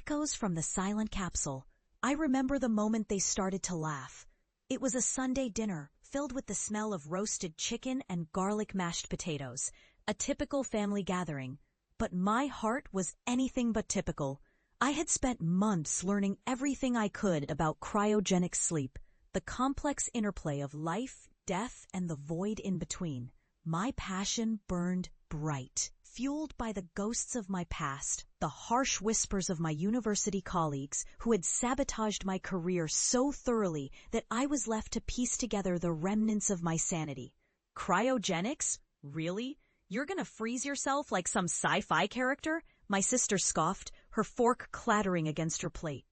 echoes from the silent capsule. I remember the moment they started to laugh. It was a Sunday dinner, filled with the smell of roasted chicken and garlic mashed potatoes, a typical family gathering. But my heart was anything but typical. I had spent months learning everything I could about cryogenic sleep, the complex interplay of life, death, and the void in between. My passion burned bright, fueled by the ghosts of my past, the harsh whispers of my university colleagues who had sabotaged my career so thoroughly that I was left to piece together the remnants of my sanity. Cryogenics? Really? You're gonna freeze yourself like some sci-fi character? My sister scoffed, her fork clattering against her plate.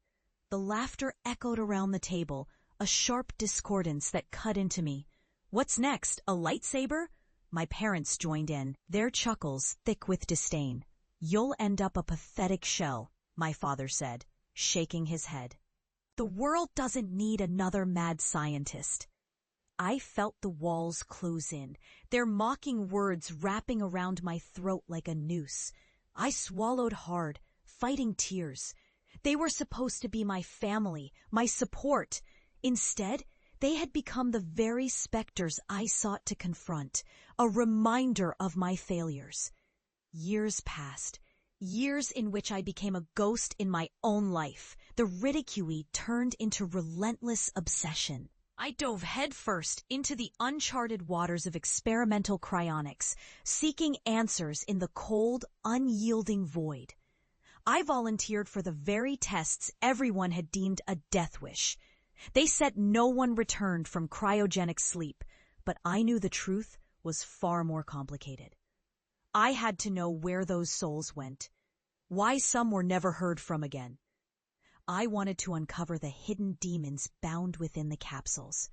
The laughter echoed around the table, a sharp discordance that cut into me. What's next? A lightsaber? My parents joined in, their chuckles thick with disdain. You'll end up a pathetic shell, my father said, shaking his head. The world doesn't need another mad scientist. I felt the walls close in, their mocking words wrapping around my throat like a noose. I swallowed hard, fighting tears. They were supposed to be my family, my support. Instead, they had become the very specters I sought to confront, a reminder of my failures. Years passed, years in which I became a ghost in my own life. The ridicule turned into relentless obsession. I dove headfirst into the uncharted waters of experimental cryonics, seeking answers in the cold, unyielding void. I volunteered for the very tests everyone had deemed a death wish. They said no one returned from cryogenic sleep, but I knew the truth was far more complicated. I had to know where those souls went, why some were never heard from again. I wanted to uncover the hidden demons bound within the capsules.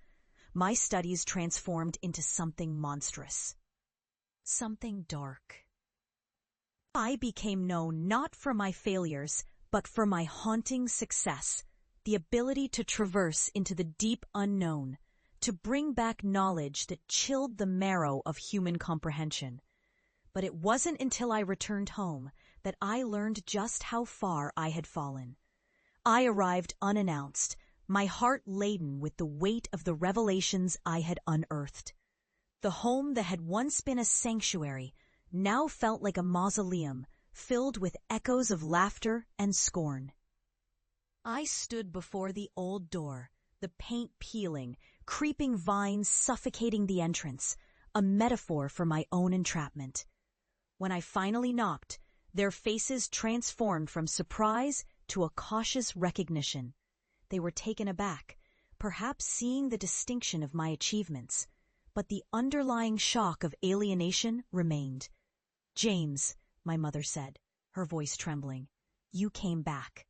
My studies transformed into something monstrous, something dark. I became known not for my failures, but for my haunting success. The ability to traverse into the deep unknown, to bring back knowledge that chilled the marrow of human comprehension. But it wasn't until I returned home that I learned just how far I had fallen. I arrived unannounced, my heart laden with the weight of the revelations I had unearthed. The home that had once been a sanctuary now felt like a mausoleum filled with echoes of laughter and scorn. I stood before the old door, the paint peeling, creeping vines suffocating the entrance, a metaphor for my own entrapment. When I finally knocked, their faces transformed from surprise to a cautious recognition. They were taken aback, perhaps seeing the distinction of my achievements, but the underlying shock of alienation remained. "James," my mother said, her voice trembling, "you came back."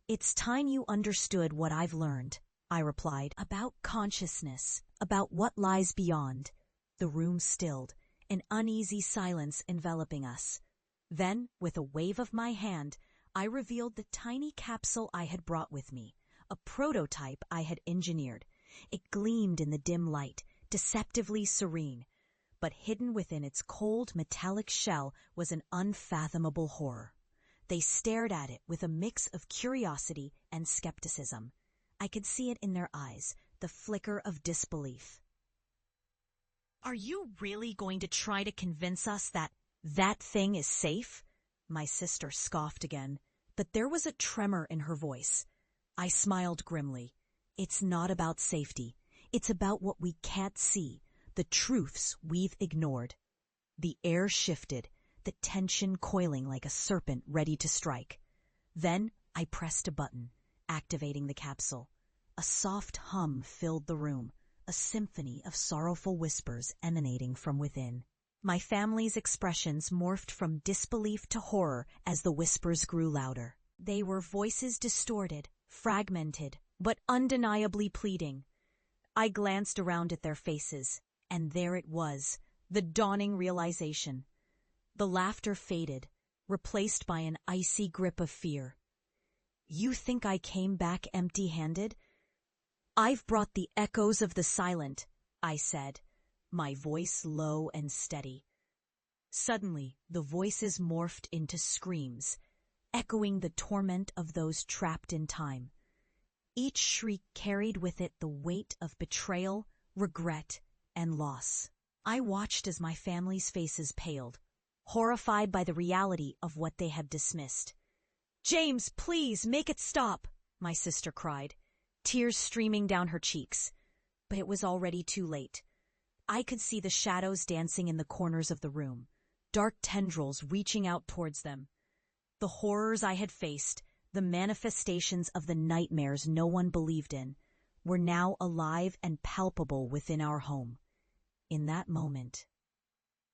"It's time you understood what I've learned," I replied, "about consciousness, about what lies beyond." The room stilled, an uneasy silence enveloping us. Then, with a wave of my hand, I revealed the tiny capsule I had brought with me, a prototype I had engineered. It gleamed in the dim light, deceptively serene, but hidden within its cold metallic shell was an unfathomable horror. They stared at it with a mix of curiosity and skepticism. I could see it in their eyes, the flicker of disbelief. "Are you really going to try to convince us that thing is safe?" My sister scoffed again, but there was a tremor in her voice. I smiled grimly. "It's not about safety. It's about what we can't see, the truths we've ignored." The air shifted, the tension coiling like a serpent ready to strike. Then I pressed a button, activating the capsule. A soft hum filled the room, a symphony of sorrowful whispers emanating from within. My family's expressions morphed from disbelief to horror as the whispers grew louder. They were voices distorted, fragmented, but undeniably pleading. I glanced around at their faces, and there it was, the dawning realization. The laughter faded, replaced by an icy grip of fear. "You think I came back empty-handed?" "I've brought the echoes of the silent," I said, my voice low and steady. Suddenly, the voices morphed into screams. echoing the torment of those trapped in time. Each shriek carried with it the weight of betrayal, regret, and loss. I watched as my family's faces paled, horrified by the reality of what they had dismissed. "James, please, make it stop," my sister cried, tears streaming down her cheeks. But it was already too late. I could see the shadows dancing in the corners of the room, dark tendrils reaching out towards them. The horrors I had faced, the manifestations of the nightmares no one believed in, were now alive and palpable within our home. In that moment,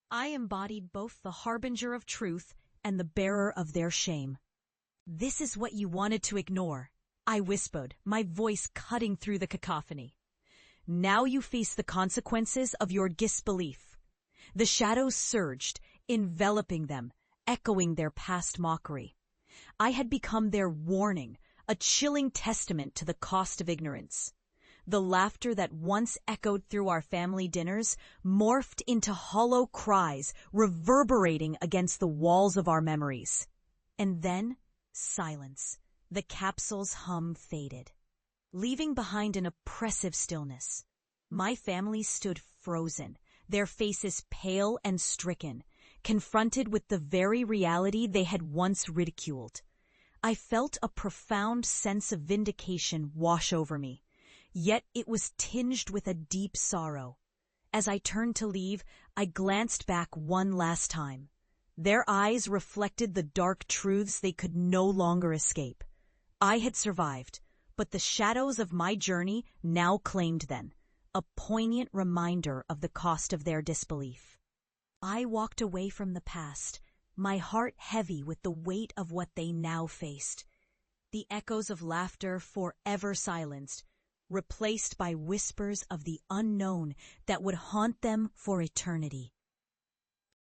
I embodied both the harbinger of truth and the bearer of their shame. "This is what you wanted to ignore," I whispered, my voice cutting through the cacophony. "Now you face the consequences of your disbelief." The shadows surged, enveloping them, echoing their past mockery. I had become their warning, a chilling testament to the cost of ignorance. The laughter that once echoed through our family dinners morphed into hollow cries reverberating against the walls of our memories. And then, silence. The capsule's hum faded, leaving behind an oppressive stillness. My family stood frozen, their faces pale and stricken, confronted with the very reality they had once ridiculed. I felt a profound sense of vindication wash over me, yet it was tinged with a deep sorrow. As I turned to leave, I glanced back one last time. Their eyes reflected the dark truths they could no longer escape. I had survived, but the shadows of my journey now claimed them, a poignant reminder of the cost of their disbelief. I walked away from the past, my heart heavy with the weight of what they now faced. The echoes of laughter forever silenced, replaced by whispers of the unknown that would haunt them for eternity.